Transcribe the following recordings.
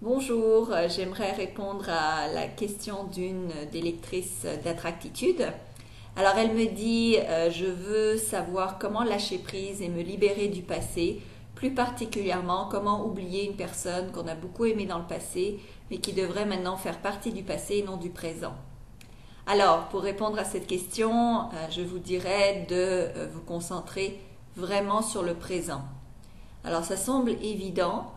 Bonjour, j'aimerais répondre à la question d'une des lectrices d'Attractitude. Alors elle me dit, je veux savoir comment lâcher prise et me libérer du passé, plus particulièrement comment oublier une personne qu'on a beaucoup aimée dans le passé, mais qui devrait maintenant faire partie du passé et non du présent. Alors, pour répondre à cette question, je vous dirais de vous concentrer vraiment sur le présent. Alors ça semble évident,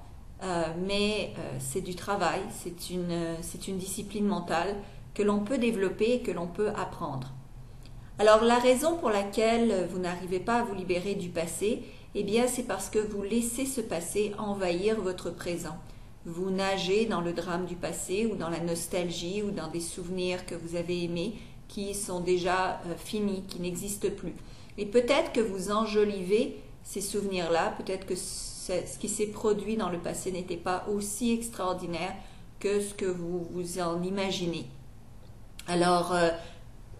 mais c'est du travail, c'est une discipline mentale que l'on peut développer et que l'on peut apprendre. Alors la raison pour laquelle vous n'arrivez pas à vous libérer du passé, eh bien c'est parce que vous laissez ce passé envahir votre présent. Vous nagez dans le drame du passé ou dans la nostalgie ou dans des souvenirs que vous avez aimés qui sont déjà finis, qui n'existent plus. Et peut-être que vous enjolivez ces souvenirs-là, peut-être que ce qui s'est produit dans le passé n'était pas aussi extraordinaire que ce que vous vous en imaginez. Alors,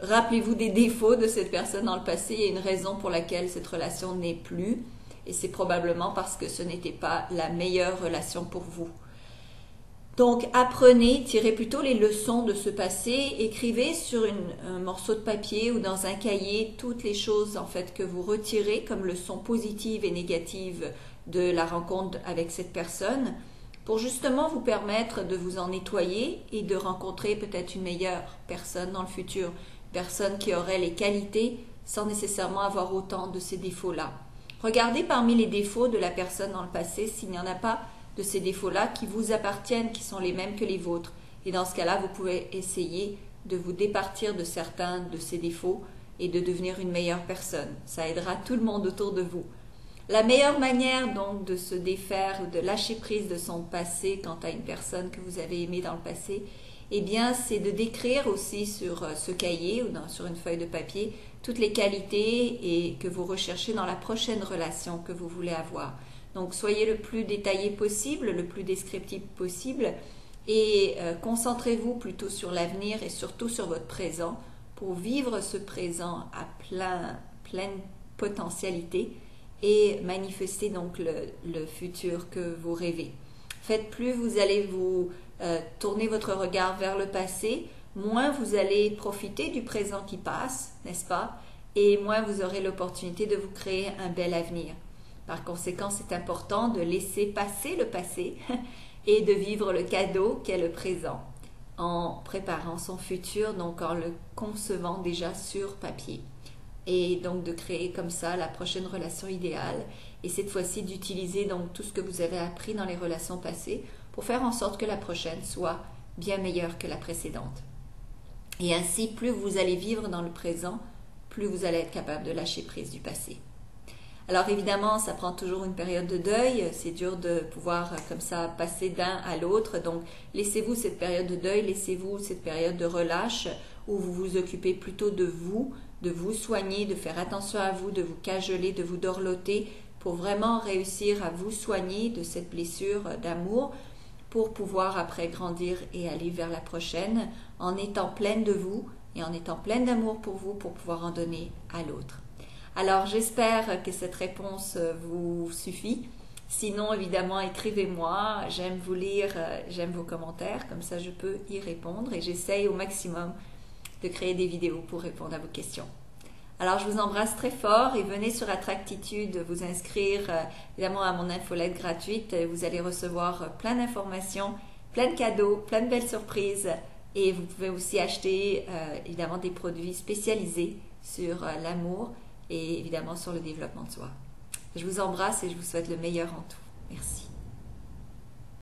rappelez-vous des défauts de cette personne dans le passé. Il y a une raison pour laquelle cette relation n'est plus. Et c'est probablement parce que ce n'était pas la meilleure relation pour vous. Donc, apprenez, tirez plutôt les leçons de ce passé, écrivez sur un morceau de papier ou dans un cahier toutes les choses en fait que vous retirez comme leçons positives et négatives de la rencontre avec cette personne pour justement vous permettre de vous en nettoyer et de rencontrer peut-être une meilleure personne dans le futur, une personne qui aurait les qualités sans nécessairement avoir autant de ces défauts-là. Regardez parmi les défauts de la personne dans le passé s'il n'y en a pas de ces défauts-là qui vous appartiennent, qui sont les mêmes que les vôtres. Et dans ce cas-là, vous pouvez essayer de vous départir de certains de ces défauts et de devenir une meilleure personne. Ça aidera tout le monde autour de vous. La meilleure manière donc de se défaire ou de lâcher prise de son passé quant à une personne que vous avez aimée dans le passé, eh bien, c'est de décrire aussi sur ce cahier ou sur une feuille de papier toutes les qualités et que vous recherchez dans la prochaine relation que vous voulez avoir. Donc, soyez le plus détaillé possible, le plus descriptif possible et concentrez-vous plutôt sur l'avenir et surtout sur votre présent pour vivre ce présent à pleine potentialité et manifester donc le futur que vous rêvez. Faites plus vous allez vous tourner votre regard vers le passé, moins vous allez profiter du présent qui passe, n'est-ce pas? Et moins vous aurez l'opportunité de vous créer un bel avenir. Par conséquent, c'est important de laisser passer le passé et de vivre le cadeau qu'est le présent en préparant son futur, donc en le concevant déjà sur papier. Et donc de créer comme ça la prochaine relation idéale et cette fois-ci d'utiliser donc tout ce que vous avez appris dans les relations passées pour faire en sorte que la prochaine soit bien meilleure que la précédente. Et ainsi, plus vous allez vivre dans le présent, plus vous allez être capable de lâcher prise du passé. Alors évidemment, ça prend toujours une période de deuil, c'est dur de pouvoir comme ça passer d'un à l'autre, donc laissez-vous cette période de deuil, laissez-vous cette période de relâche où vous vous occupez plutôt de vous soigner, de faire attention à vous, de vous cajoler, de vous dorloter pour vraiment réussir à vous soigner de cette blessure d'amour pour pouvoir après grandir et aller vers la prochaine en étant pleine de vous et en étant pleine d'amour pour vous pour pouvoir en donner à l'autre. Alors j'espère que cette réponse vous suffit. Sinon, évidemment, écrivez-moi. J'aime vous lire, j'aime vos commentaires. Comme ça, je peux y répondre et j'essaye au maximum de créer des vidéos pour répondre à vos questions. Alors, je vous embrasse très fort et venez sur Attractitude vous inscrire évidemment à mon infolette gratuite. Vous allez recevoir plein d'informations, plein de cadeaux, plein de belles surprises et vous pouvez aussi acheter évidemment des produits spécialisés sur l'amour et évidemment sur le développement de soi. Je vous embrasse et je vous souhaite le meilleur en tout. Merci.